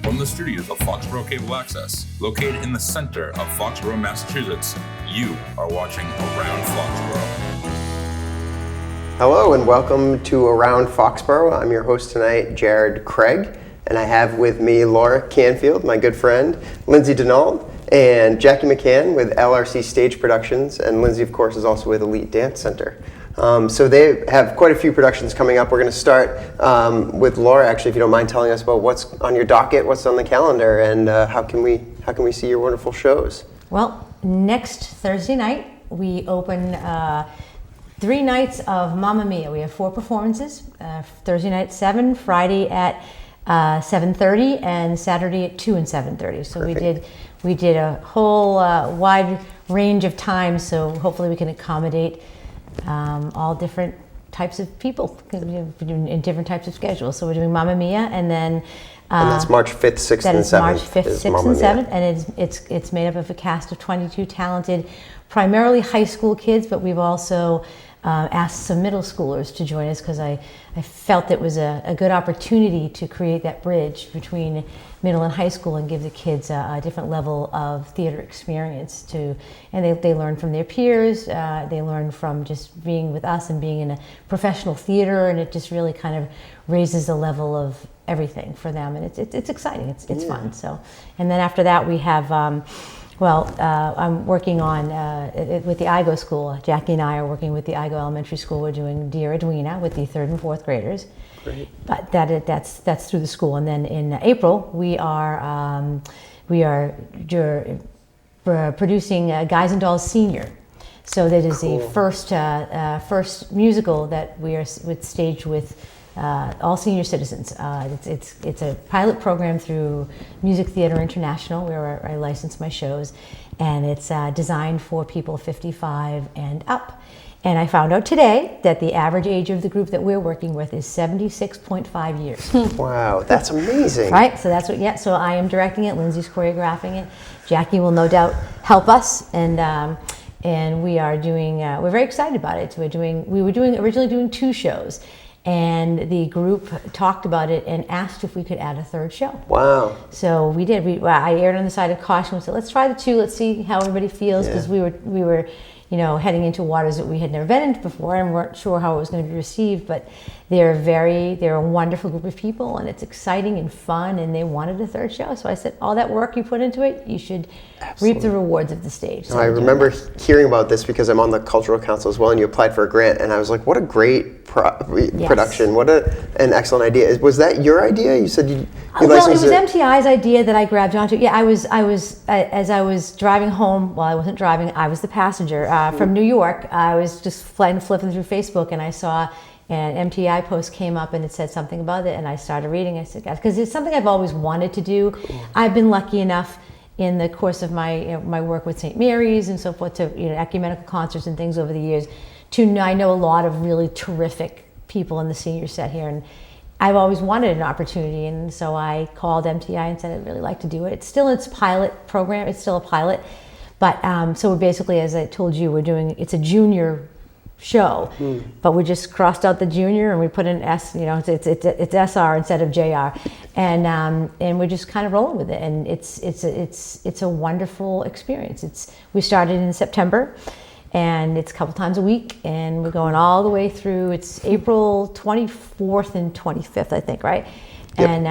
From the studios of Foxborough Cable Access, located in the center of Foxborough, Massachusetts, you are watching Around Foxborough. Hello and welcome to Around Foxborough. I'm your host tonight, Jared Craig, and I have with me Laura Canfield, my good friend, Lindsay Denault, and Jackie McCann with LRC Stage Productions, and Lindsay, of course, is also with Elite Dance Center. So they have quite a few productions coming up. We're going to start with Laura, actually, if you don't mind telling us about what's on your docket, what's on the calendar, and how can we see your wonderful shows? Well, next Thursday night, we open 3 nights of Mamma Mia. We have 4 performances, Thursday night at 7, Friday at 7:30, and Saturday at 2 and 7:30. So Perfect. we did a whole wide range of times, so hopefully we can accommodate all different types of people in different types of schedules. So we're doing Mamma Mia, and then And that's March 5th, 6th, and 7th. that is March 5th, 6th, Mamma and Mia. 7th, and it's made up of a cast of 22 talented, primarily high school kids, but we've also asked some middle schoolers to join us because I felt it was a good opportunity to create that bridge between middle and high school and give the kids a different level of theater experience and they learn from their peers, they learn from just being with us and being in a professional theater, and it just really kind of raises the level of everything for them, and it's exciting, it's fun. So, and then after that we have I'm working on with the IGO school. Jackie and I are working with the IGO Elementary School. We're doing Dear Edwina with the 3rd and 4th graders. Great. But that's through the school. And then in April we are producing Guys and Dolls Senior. So that is Cool. the first musical that we are staged with all senior citizens. It's a pilot program through Music Theater International, where I license my shows, and it's designed for people 55 and up. And I found out today that the average age of the group that we're working with is 76.5 years. Wow, that's amazing. Right, so that's what. So I am directing it. Lindsay's choreographing it. Jackie will no doubt help us, and we are doing. We're very excited about it. We were originally doing 2 shows. And the group talked about it and asked if we could add a 3rd show. Wow. So we did. I erred on the side of caution and said, let's try the 2, let's see how everybody feels, because we were heading into waters that we had never been into before and weren't sure how it was going to be received, but they're a wonderful group of people, and it's exciting and fun, and they wanted a 3rd show. So I said, all that work you put into it, you should reap the rewards of the stage. So I remember hearing about this because I'm on the Cultural Council as well, and you applied for a grant, and I was like, what a great production, what an excellent idea. Was that your idea? You said you licensed it? Well, it was MTI's idea that I grabbed onto. Yeah, as I was driving home, well, I wasn't driving, I was the passenger, from New York. I was just flipping through Facebook, and I saw an MTI post came up, and it said something about it, and I started reading. I said, because it's something I've always wanted to do. Cool. I've been lucky enough in the course of my my work with St. Mary's and so forth, to ecumenical concerts and things over the years, I know a lot of really terrific people in the senior set here, and I've always wanted an opportunity, and so I called MTI and said I'd really like to do it. It's still its pilot program, it's still a pilot, but so we're basically, as I told you, it's a junior show, but we just crossed out the junior and we put in S, it's SR instead of JR, and we're just kind of rolling with it, and it's a wonderful experience. We started in September, and it's a couple times a week, and we're going all the way through. It's April 24th and 25th, I think, right? Yep. And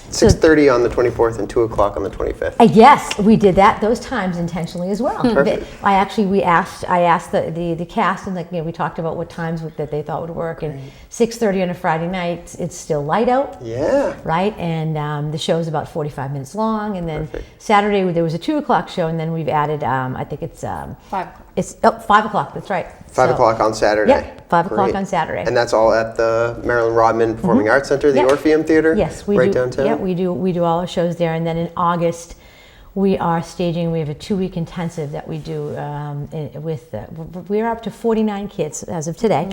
6:30 on the 24th and 2 o'clock on the 25th. Yes, we did those times intentionally as well. Perfect. I asked the cast, and we talked about what times that they thought would work. And 6:30 on a Friday night, it's still light out. Yeah. Right, and the show is about 45 minutes long, and then Perfect. Saturday there was a 2 o'clock show, and then we've added I think it's 5 o'clock. It's 5 o'clock. That's right. 5 o'clock on Saturday. Yeah, 5 o'clock Great. on Saturday. And that's all at the Marilyn Rodman Performing Arts Center, the Yep. Orpheum Theater? Yes, we right do. Downtown? Yeah, we do all our shows there, and then in August we are staging. We have a 2-week intensive that we do we're up to 49 kids as of today,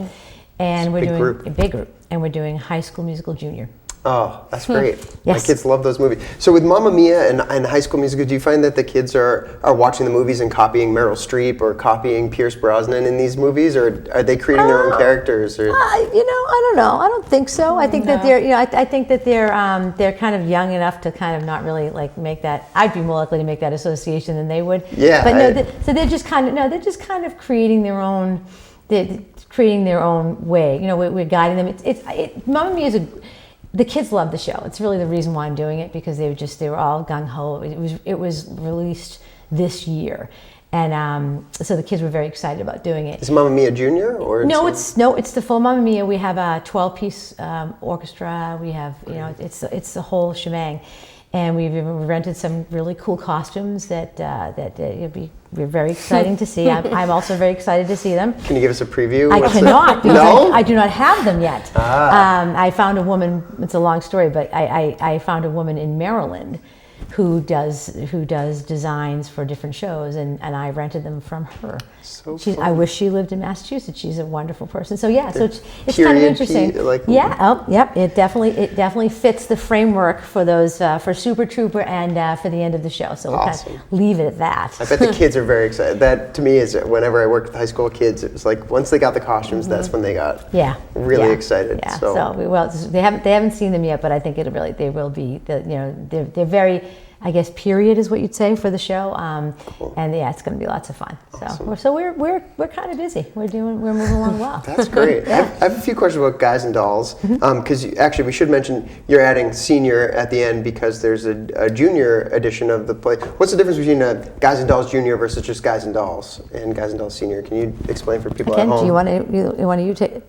and we're doing group. a big group, and we're doing High School Musical Junior. Oh, that's great. Yes. My kids love those movies. So with Mamma Mia and High School Musical, do you find that the kids are watching the movies and copying Meryl Streep or copying Pierce Brosnan in these movies, or are they creating their own characters? Or? I don't know. I don't think so. I think that they're, I think that they're kind of young enough to kind of not really like make that. I'd be more likely to make that association than they would. Yeah. But no, so they're just kind of creating their own. They're creating their own way. We're guiding them. Mamma Mia is the kids love the show. It's really the reason why I'm doing it, because they were all gung ho. It was released this year, and so the kids were very excited about doing it. Is Mamma Mia Junior or no? It's the full Mamma Mia. We have a 12-piece orchestra. We have it's the whole shebang, and we've rented some really cool costumes that we're very exciting to see. I'm also very excited to see them. Can you give us a preview? I cannot, because no? I do not have them yet. I found a woman, it's a long story, but I found a woman in Maryland who does designs for different shows, and I rented them from her. So I wish she lived in Massachusetts. She's a wonderful person. So yeah, so it's kind of interesting. It definitely fits the framework for those for Super Trooper and for the end of the show. So we'll kind of leave it at that. I bet the kids are very excited. That to me is whenever I worked with high school kids, it was like once they got the costumes, that's when they got really excited. Yeah. So they haven't seen them yet, but I think they will be. They're very, I guess, period is what you'd say for the show, cool. And it's going to be lots of fun. Awesome. So we're kind of busy. We're moving along well. That's great. I have a few questions about Guys and Dolls, because actually we should mention you're adding senior at the end because there's a junior edition of the play. What's the difference between Guys and Dolls Junior versus just Guys and Dolls and Guys and Dolls Senior? Can you explain for people at home? Do you want to take?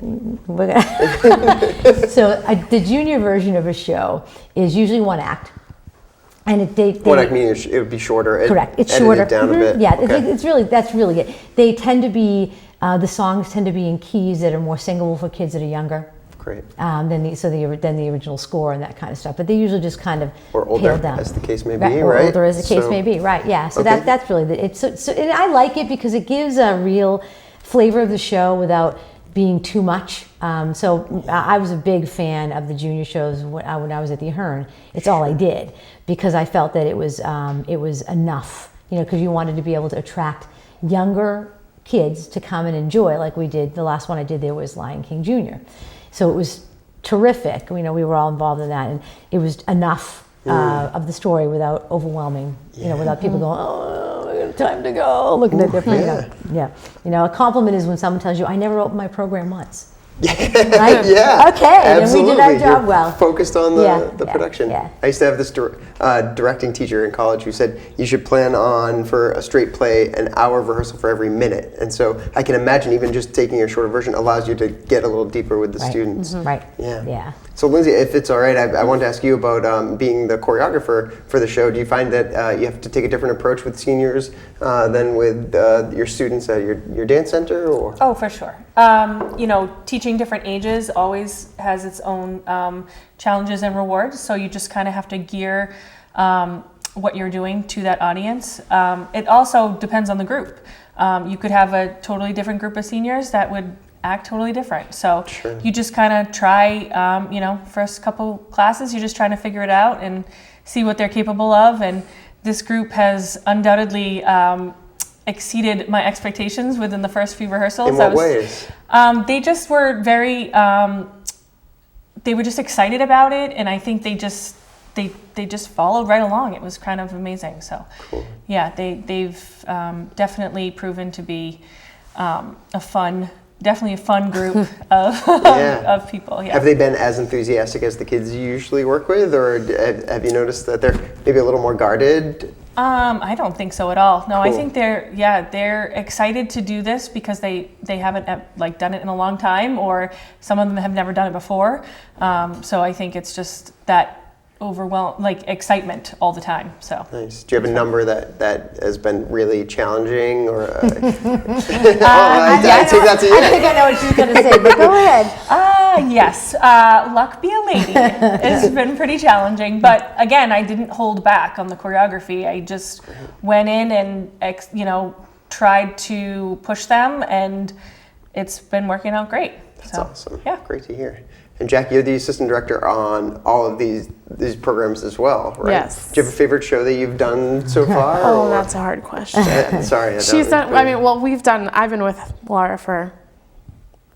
So the junior version of a show is usually one act. And what I mean is it would be shorter. Correct. It's shorter. Down a bit. Yeah. Okay. That's really it. They tend to be the songs tend to be in keys that are more singable for kids that are younger. Great. Than the original score and that kind of stuff. But they usually just kind of or older, down. as the case may be, right? Right? Or older, as the case may be. Right. Yeah. So that's really it. And I like it because it gives a real flavor of the show without being too much. So I was a big fan of the junior shows when I was at the Ahern. It's all I did because I felt that it was enough, because you wanted to be able to attract younger kids to come and enjoy, like we did. The last one I did there was Lion King Jr. So it was terrific. We were all involved in that, and it was enough of the story without overwhelming, without people going, oh, I got time to go, looking at their, a compliment is when someone tells you, I never opened my program once. Right? Yeah. Okay. Absolutely. And we did our job You're well. Focused on the production. Yeah. I used to have this directing teacher in college who said you should plan on for a straight play an hour of rehearsal for every minute. And so I can imagine even just taking a shorter version allows you to get a little deeper with the students. Mm-hmm. Right. Yeah. So Lindsay, if it's all right, I wanted to ask you about being the choreographer for the show. Do you find that you have to take a different approach with seniors than with your students at your dance center? Or? Oh, for sure. Teaching different ages always has its own challenges and rewards. So you just kind of have to gear what you're doing to that audience. It also depends on the group. You could have a totally different group of seniors that would act totally different. So you just kind of try, first couple classes, you're just trying to figure it out and see what they're capable of. And this group has undoubtedly exceeded my expectations within the first few rehearsals. In what ways? They just were very, they were just excited about it. And I think they just followed right along. It was kind of amazing. So cool. Yeah, they've definitely proven to be definitely a fun group of people. Yeah. Have they been as enthusiastic as the kids you usually work with, or have you noticed that they're maybe a little more guarded? I don't think so at all. No, cool. I think they're excited to do this because they haven't done it in a long time, or some of them have never done it before. So I think it's just that excitement all the time. So nice. Do you have a number that has been really challenging, or? I take that to you. I think I know what she's going to say, but go ahead. Yes. Luck be a lady. It's been pretty challenging, but again, I didn't hold back on the choreography. I just went in and tried to push them, and it's been working out great. That's awesome. Yeah. Great to hear. And Jackie, you're the assistant director on all of these programs as well, right? Yes. Do you have a favorite show that you've done so far? Oh, that's a hard question. Sorry. She's done, I've been with Laura for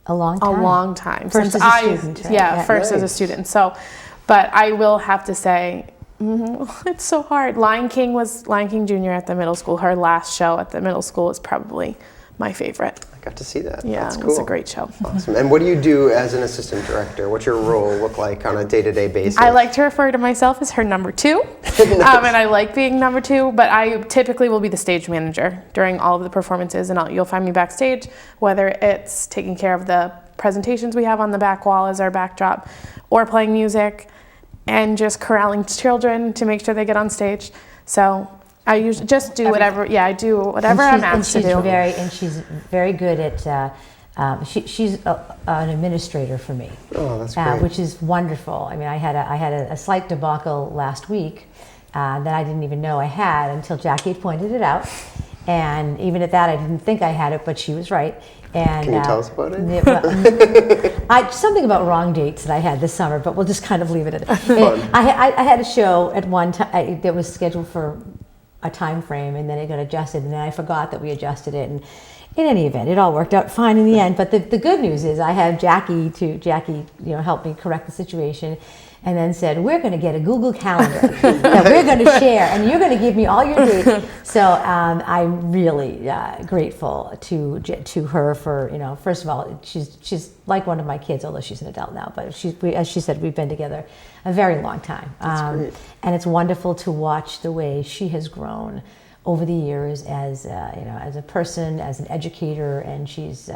A long time. a long time. First since as a student, right? Yeah, first as a Nice. student. So, but I will have to say, it's so hard. Lion King Jr. at the middle school. Her last show at the middle school is probably my favorite. I got to see that. Yeah, That's it cool. was a great show. Awesome. And what do you do as an assistant director? What's your role look like on a day-to-day basis? I like to refer to myself as her number two, and I like being number two, but I typically will be the stage manager during all of the performances, and you'll find me backstage, whether it's taking care of the presentations we have on the back wall as our backdrop, or playing music, and just corralling children to make sure they get on stage. So I usually just do whatever. Yeah, I do whatever I'm asked to do. She's very good at. She's an administrator for me. Oh, that's great. Which is wonderful. I mean, I had a slight debacle last week that I didn't even know I had until Jackie had pointed it out. And even at that, I didn't think I had it, but she was right. And, Can you tell us about it? Something about wrong dates that I had this summer, but we'll just kind of leave it at that. I had a show at one time that was scheduled for a time frame, and then it got adjusted, and then I forgot that we adjusted it. And in any event, it all worked out fine in the end. But the good news is I have Jackie help me correct the situation, and then said, we're going to get a Google Calendar that we're going to share, and you're going to give me all your dates. So I'm really grateful to her for, first of all, she's like one of my kids, although she's an adult now, but as she said, we've been together a very long time. And it's wonderful to watch the way she has grown over the years as a person, as an educator, and she's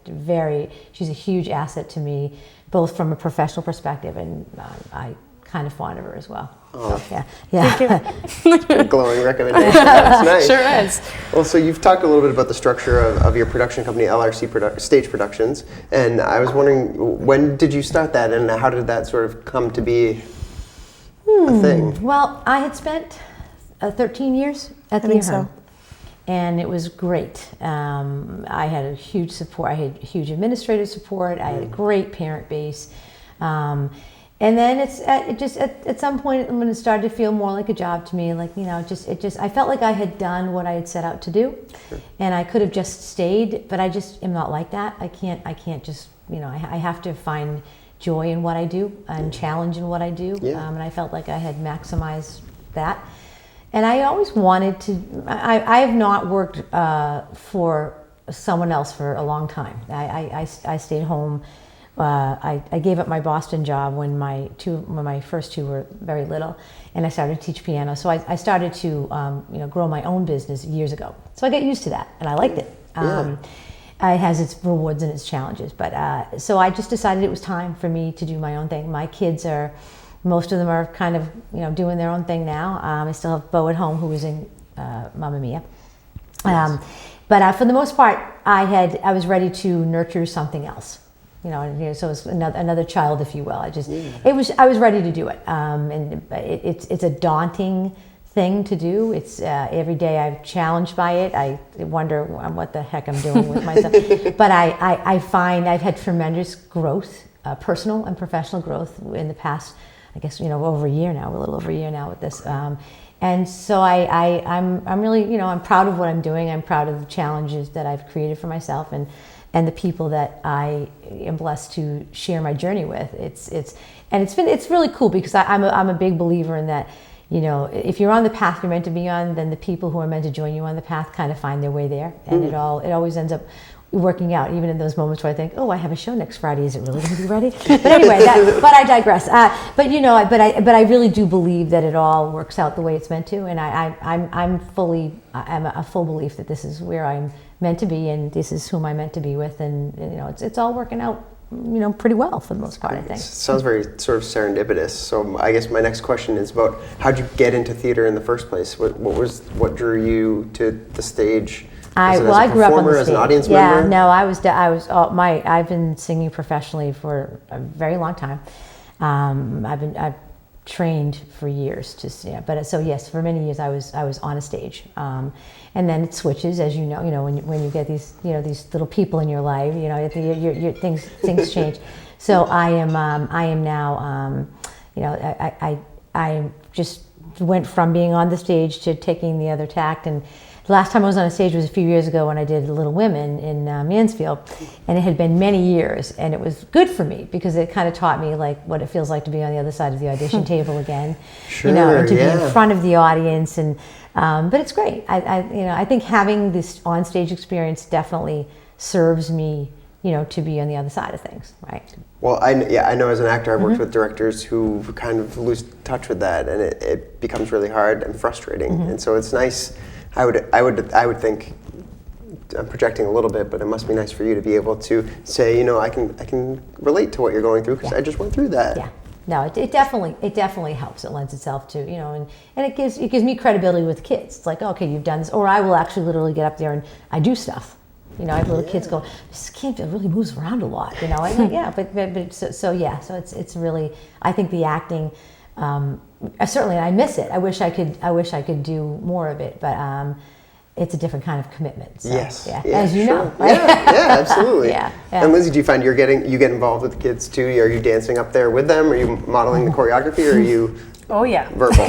really she's a huge asset to me, both from a professional perspective, and I kind of fond of her as well. Oh. So, yeah. Glowing recommendation. That's nice. Sure is. Well, so you've talked a little bit about the structure of your production company, LRC Stage Productions, and I was wondering, when did you start that, and how did that sort of come to be a thing? Well, I had spent 13 years at the think Ahern, so. and it was great. I had a huge support. I had huge administrative support. I had a great parent base. And then at some point when it started to feel more like a job to me, like, I felt like I had done what I had set out to do, and I could have just stayed, but I just am not like that. I can't just, I have to find joy in what I do and challenge in what I do. And I felt like I had maximized that. And I always wanted to, I have not worked for someone else for a long time. I stayed home. I gave up my Boston job when my first two were very little, and I started to teach piano. So I started to grow my own business years ago. So I got used to that, and I liked it. It has its rewards and its challenges, but so I just decided it was time for me to do my own thing. My kids most of them are kind of doing their own thing now. I still have Bo at home, who was in Mamma Mia. But for the most part, I was ready to nurture something else. So it's another child, if you will. I was ready to do it, and it's a daunting thing to do. It's every day I'm challenged by it. I wonder what the heck I'm doing with myself. But I find I've had tremendous growth, personal and professional growth in the past. I guess over a year now. We're a little over a year now with this. And so I'm really I'm proud of what I'm doing. I'm proud of the challenges that I've created for myself and the people that I am blessed to share my journey with. It's really cool because I'm a big believer in that. If you're on the path you're meant to be on, then the people who are meant to join you on the path kind of find their way there, and it always ends up working out, even in those moments where I think, oh, I have a show next Friday. Is it really going to be ready? But anyway, but I digress. But I really do believe that it all works out the way it's meant to, and I'm a full belief that this is where I'm meant to be, and this is whom I'm meant to be with, and it's all working out, pretty well for the most part, I think. Sounds very sort of serendipitous. So I guess my next question is about how'd you get into theater in the first place? What drew you to the stage? I grew up on the stage. As an audience member? Yeah, no, I've been singing professionally for a very long time. I've trained for years to sing, but so yes, for many years I was on a stage, and then it switches, as you know, when you get these these little people in your life, things change. So I am now, I just went from being on the stage to taking the other tact. And the last time I was on a stage was a few years ago when I did Little Women in Mansfield, and it had been many years, and it was good for me because it kind of taught me like what it feels like to be on the other side of the audition table again, and to be in front of the audience. And but it's great. I think having this on-stage experience definitely serves me, to be on the other side of things, right? Well, I know as an actor, I've worked with directors who kind of lose touch with that, and it becomes really hard and frustrating. And so it's nice. I would think, I'm projecting a little bit, but it must be nice for you to be able to say, I can relate to what you're going through because I just went through that. Yeah. No, it definitely helps. It lends itself to, and it gives me credibility with kids. It's like, okay, you've done this, or I will actually literally get up there and I do stuff. I have little kids go, this kid really moves around a lot, And so it's really, I think the acting, certainly, I miss it. I wish I could do more of it, but it's a different kind of commitment. So, yes. Yeah. As you know. Right? Yeah, absolutely. Yeah. And Lindsay, do you find you get involved with the kids too? Are you dancing up there with them? Are you modeling the choreography, or are you? Oh yeah. Verbal.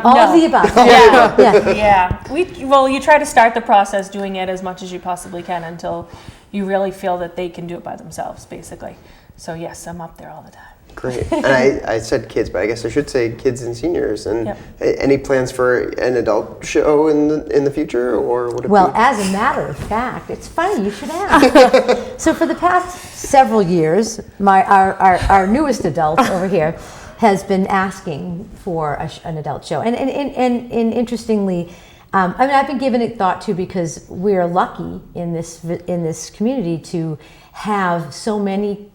All of the above. Yeah. You try to start the process doing it as much as you possibly can until you really feel that they can do it by themselves, basically. So yes, I'm up there all the time. Great. And I said kids, but I guess I should say kids and seniors. And any plans for an adult show in the future, or would it Well, be? as a matter of fact, it's funny you should ask. So for the past several years, our newest adult over here has been asking for an adult show, and interestingly, I've been giving it thought too, because we're lucky in this community to have so many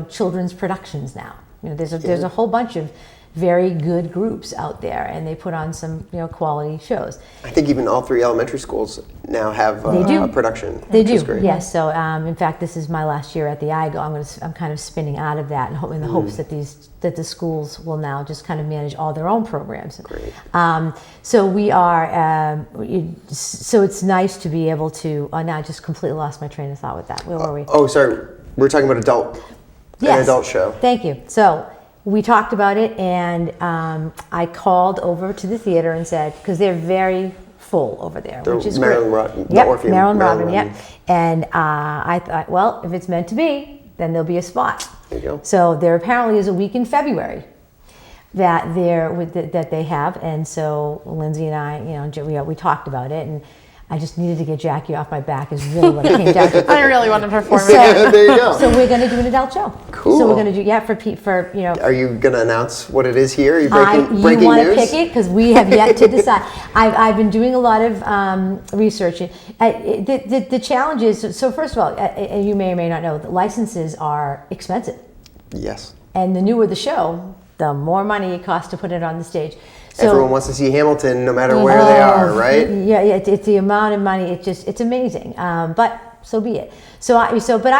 children's productions now. There's a whole bunch of very good groups out there, and they put on some quality shows. I think even all 3 elementary schools now have a production. They do, great. yes. So in fact, this is my last year at the IGO. I'm kind of spinning out of that, and in the hopes that the schools will now just kind of manage all their own programs. Great. So we are. So it's nice to be able to. Oh, now I just completely lost my train of thought with that. Where were we? Oh, sorry. We're talking about an adult show. Thank you. So we talked about it, and I called over to the theater and said, because they're very full over there, which is Marilyn great. Marilyn Robin, yep. And I thought, well, if it's meant to be, then there'll be a spot. There you go. So there apparently is a week in February that they have, and so Lindsay and I, we talked about it, and I just needed to get Jackie off my back is really what it came down to. I really want to perform there you go. So we're going to do an adult show. Cool. So we're going to do, Are you going to announce what it is here? Are you breaking news? You want to pick it? Because we have yet to decide. I've been doing a lot of research. The challenge is, so first of all, and you may or may not know, the licenses are expensive. Yes. And the newer the show, the more money it costs to put it on the stage. So, everyone wants to see Hamilton no matter where they are, right? Yeah, it's the amount of money. It's amazing. But so be it. But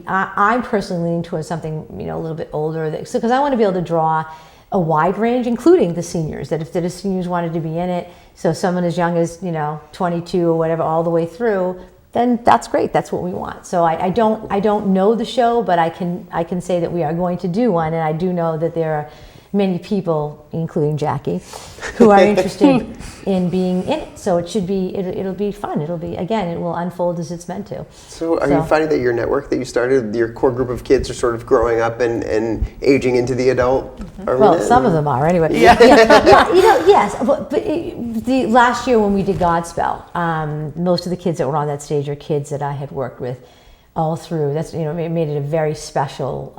I'm personally leaning towards something a little bit older, because I want to be able to draw a wide range, including the seniors. That if the seniors wanted to be in it, so someone as young as 22 or whatever, all the way through, then that's great. That's what we want. So I don't know the show, but I can say that we are going to do one, and I do know that there are many people, including Jackie, who are interested in being in it. So it'll be fun. It will unfold as it's meant to. So are you finding that your network that you started, your core group of kids are sort of growing up and aging into the adult arena? Well, some of them are anyway. Yeah. Yes. But the last year when we did Godspell, most of the kids that were on that stage are kids that I had worked with all through. That's it made it a very special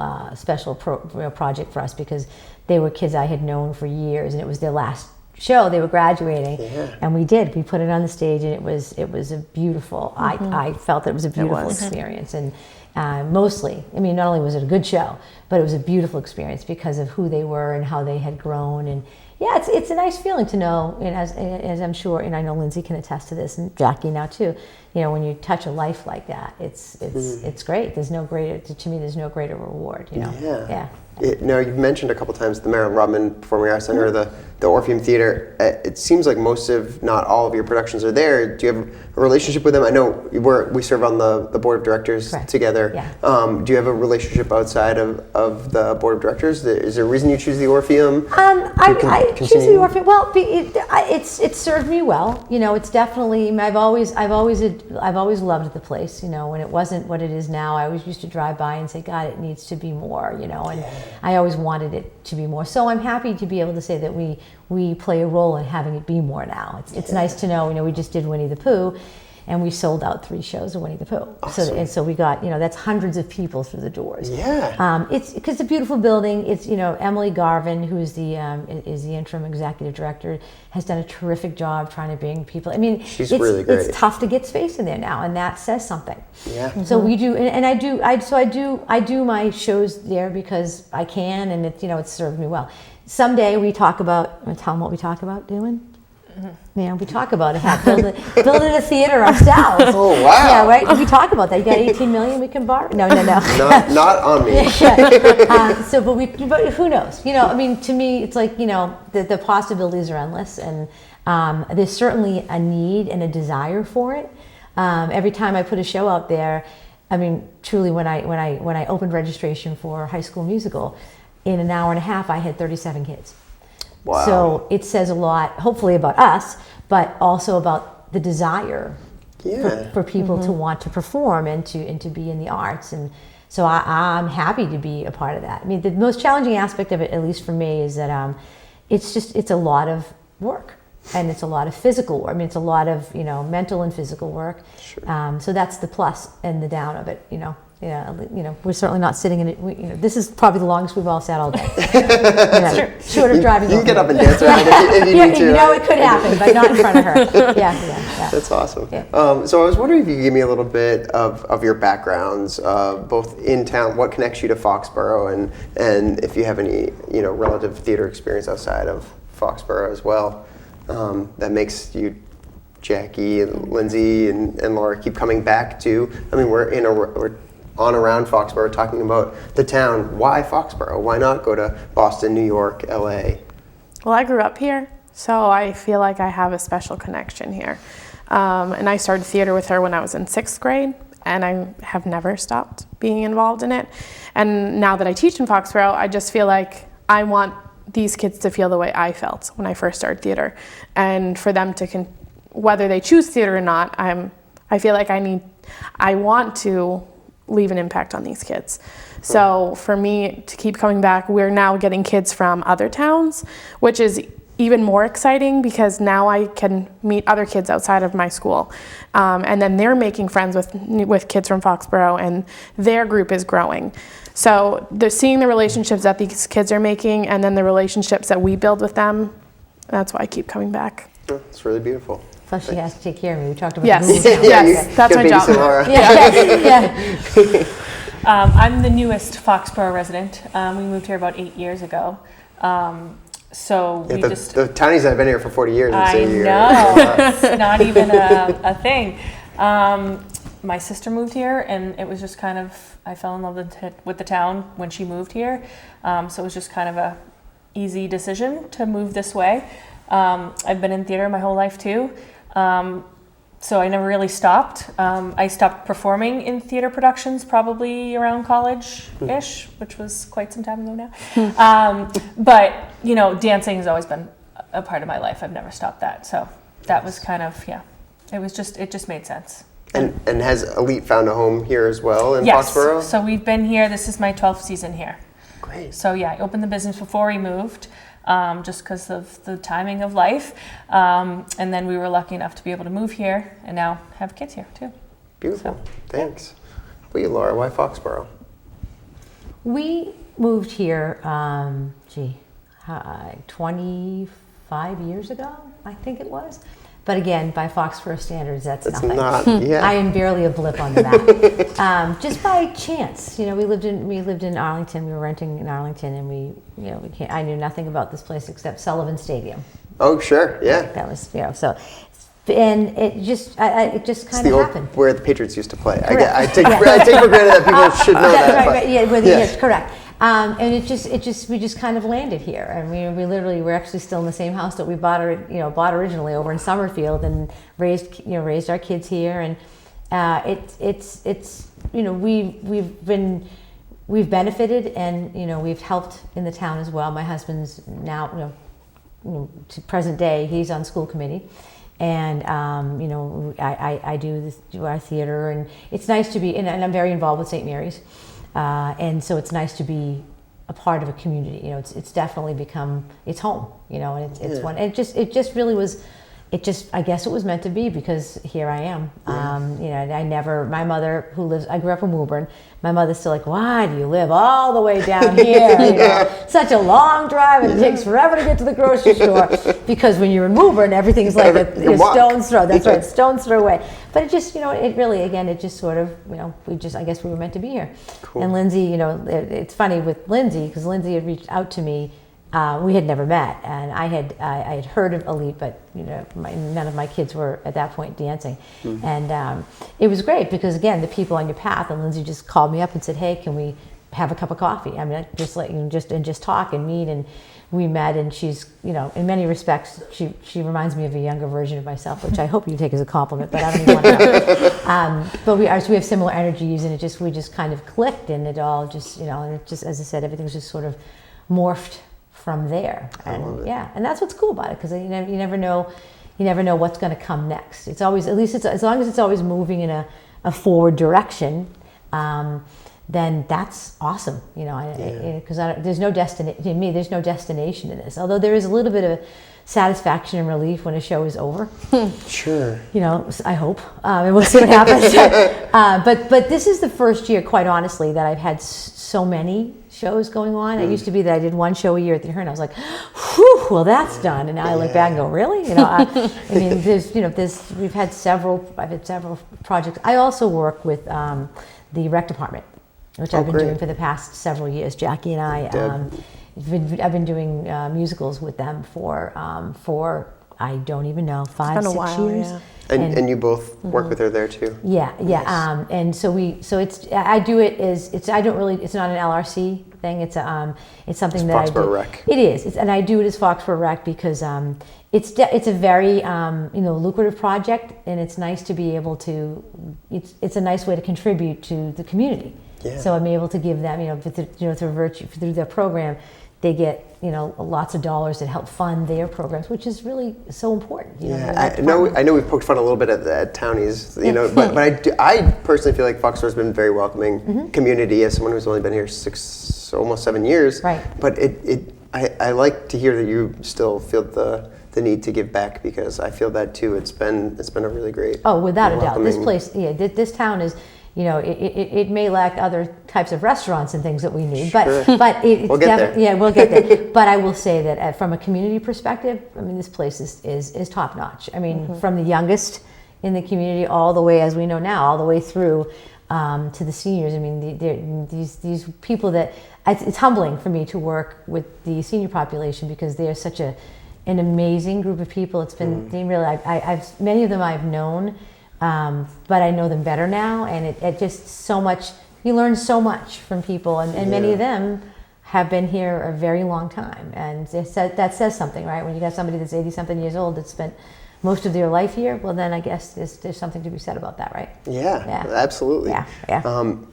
project for us, because they were kids I had known for years, and it was their last show. They were graduating, and we put it on the stage, and it was a beautiful. I felt that it was a beautiful experience, and mostly, not only was it a good show, but it was a beautiful experience because of who they were and how they had grown. And yeah, it's a nice feeling to know, and as I'm sure, and I know Lindsay can attest to this, and Jackie now too. When you touch a life like that, it's great. There's no greater reward. Yeah. Now, you've mentioned a couple times the Marilyn Robin Performing Arts Center, the the Orpheum Theater. It seems like most, if not all, of your productions are there. Do you have a relationship with them? I know we serve on the board of directors Correct. together. Yeah. Do you have a relationship outside of the board of directors? Is there a reason you choose the Orpheum? I choose the Orpheum. Well, it's served me well. You know, it's definitely. I've always loved the place. You know, when it wasn't what it is now, I always used to drive by and say, God, it needs to be more. You know, and I always wanted it to be more. So I'm happy to be able to say that we play a role in having it be more now. It's nice to know. You know, we just did Winnie the Pooh, and we sold out 3 shows of Winnie the Pooh. Awesome. So we got, you know, that's hundreds of people through the doors. Yeah. It's because it's a beautiful building. It's, you know, Emily Garvin, who is the interim executive director, has done a terrific job trying to bring people. I mean, she's really great. It's tough to get space in there now, and that says something. Yeah. So we do, and I do my shows there because I can, and it's, you know, it's served me well. Someday we talk about. I'm gonna tell them what we talk about doing. Yeah, we talk about it. Building a theater ourselves. Oh wow! Yeah, right. We talk about that. You got 18 million we can borrow? No. Not on me. Yeah. But who knows? You know, I mean, to me, it's like, you know, the possibilities are endless, and there's certainly a need and a desire for it. Every time I put a show out there, I mean, truly, when I opened registration for High School Musical, in an hour and a half, I had 37 kids. Wow. So it says a lot, hopefully about us, but also about the desire for people to want to perform and to be in the arts. And so I'm happy to be a part of that. I mean, the most challenging aspect of it, at least for me, is that it's a lot of work. And it's a lot of physical work. I mean, it's a lot of, you know, mental and physical work. Sure. So that's the plus and the down of it, you know. Yeah, you know, we're certainly not sitting in it. You know, this is probably the longest we've all sat all day. Short of driving. You can get up and dance around if you need to. You know, it could happen, but not in front of her. Yeah. That's awesome. Yeah. So I was wondering if you could give me a little bit of your backgrounds, both in town, what connects you to Foxborough, and if you have any, you know, relative theater experience outside of Foxborough as well, that makes you, Jackie and Lindsay and Laura, keep coming back to. I mean, we're on around Foxborough talking about the town. Why Foxborough? Why not go to Boston, New York, LA? Well, I grew up here, so I feel like I have a special connection here. And I started theater with her when I was in 6th grade, and I have never stopped being involved in it. And now that I teach in Foxborough, I just feel like I want these kids to feel the way I felt when I first started theater. And for them to, whether they choose theater or not, I feel like I want to leave an impact on these kids. So for me to keep coming back, we're now getting kids from other towns, which is even more exciting because now I can meet other kids outside of my school. And then they're making friends with kids from Foxborough, and their group is growing. So they're seeing the relationships that these kids are making, and then the relationships that we build with them. That's why I keep coming back. It's really beautiful. Plus, she has to take care of me. We talked about Yes, the yes, that's my job. Yeah. I'm the newest Foxborough resident. We moved here about 8 years ago. The townies that have been here for 40 years. I know. It's not even a thing. My sister moved here, and it was just kind of, I fell in love with the town when she moved here. So it was just kind of a easy decision to move this way. I've been in theater my whole life too. So I never really stopped. I stopped performing in theater productions probably around college-ish, which was quite some time ago now. But, you know, dancing has always been a part of my life. I've never stopped that. So that was kind of, it just made sense. And has Elite found a home here as well in Yes. Foxborough? So we've been here. This is my 12th season here. Great. So I opened the business before we moved. Just because of the timing of life. And then we were lucky enough to be able to move here and now have kids here too. Beautiful. Thanks. How about you, Laura? Why Foxborough? We moved here, 25 years ago, I think it was. But again, by Foxborough standards, that's nothing. I am barely a blip on the map. Just by chance, you know, we lived in Arlington. We were renting in Arlington, and I knew nothing about this place except Sullivan Stadium. Oh, sure, yeah. That was, so. And it just kind of happened. Where the Patriots used to play. Correct. I take for granted that people should know that. Right, yes, correct. And we just kind of landed here. And we're actually still in the same house that we bought originally over in Summerfield, and raised our kids here. And we've benefited, and we've helped in the town as well. My husband's now, to present day, he's on school committee. And I do our theater, and it's nice to be, and I'm very involved with St. Mary's. And so it's nice to be a part of a community. It's definitely become its home. And it's one. It just really was. I guess it was meant to be, because here I am. My mother, I grew up in Woburn. My mother's still like, why do you live all the way down here? Such a long drive, and it takes forever to get to the grocery store. Because when you're in Woburn, everything's like a stone's throw. That's right, stone's throw away. But it just, it really, again, it just sort of, I guess we were meant to be here. Cool. And Lindsay, it's funny with Lindsay, because Lindsay had reached out to me. We had never met, and I had heard of Elite, but none of my kids were at that point dancing. Mm-hmm. And it was great, because again, the people on your path, and Lindsay just called me up and said, hey, can we have a cup of coffee? I mean, just talk and meet. And we met, and she's, in many respects, she reminds me of a younger version of myself, which I hope you take as a compliment, but I don't even want to. But we have similar energies, and we just kind of clicked, and it all just, and it just, as I said, everything's just sort of morphed from there. And and that's what's cool about it, because you never know what's going to come next. It's always, at least as long as it's always moving in a forward direction, then that's awesome. Because there's no destination. To me, there's no destination in this. Although there is a little bit of satisfaction and relief when a show is over. Sure. I hope, and we'll see what happens. But this is the first year, quite honestly, that I've had so many shows going on. It used to be that I did one show a year at the Ahern. I was like, whew, well, that's done. And now I look back and go, really? I've had several projects. I also work with the rec department, which I've been doing for the past several years. Jackie and I, I've been doing musicals with them for I don't even know, 5-6 years. Yeah. And you both work with her there too. Yeah. Nice. And so I do it as it's not an LRC thing. It's something that Foxborough Rec. It is, and I do it as Foxborough Rec because it's a very lucrative project, and it's nice to be able to. It's a nice way to contribute to the community. Yeah. So I'm able to give them through their program. They get lots of dollars that help fund their programs, which is really so important. I know we've poked fun a little bit at Townies, but I personally feel like Foxborough has been a very welcoming community as someone who's only been here almost 7 years. Right. But I like to hear that you still feel the need to give back, because I feel that too. It's been a really great. Oh, without a doubt, this place, this town is. It may lack other types of restaurants and things that we need, but we'll get there. Yeah, we'll get there. But I will say that from a community perspective, I mean, this place is top notch. I mean, from the youngest in the community all the way, as we know now, all the way through to the seniors. I mean, these people that it's humbling for me to work with the senior population, because they are such an amazing group of people. It's been I've many of them I've known. But I know them better now, and it just so much. You learn so much from people, and many of them have been here a very long time, and that says something, right? When you got somebody that's 80-something years old that spent most of their life here, well, then I guess there's something to be said about that, right? Yeah. Absolutely. Yeah.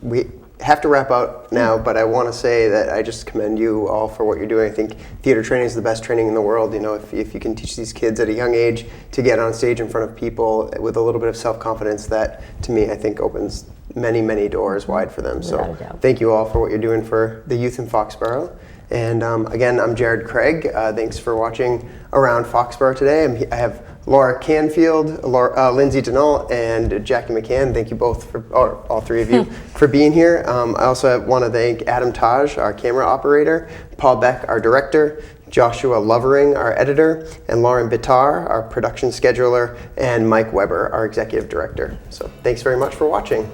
We have to wrap up now, but I want to say that I just commend you all for what you're doing. I think theater training is the best training in the world. If you can teach these kids at a young age to get on stage in front of people with a little bit of self-confidence, that to me I think opens many, many doors wide for them. So thank you all for what you're doing for the youth in Foxborough. And again, I'm Jared Craig. Thanks for watching Around Foxborough today. I have Laura Canfield, Lindsay Denault, and Jackie McCann. Thank you both, all three of you, for being here. I also want to thank Adam Taj, our camera operator, Paul Beck, our director, Joshua Lovering, our editor, and Lauren Bitar, our production scheduler, and Mike Weber, our executive director. So thanks very much for watching.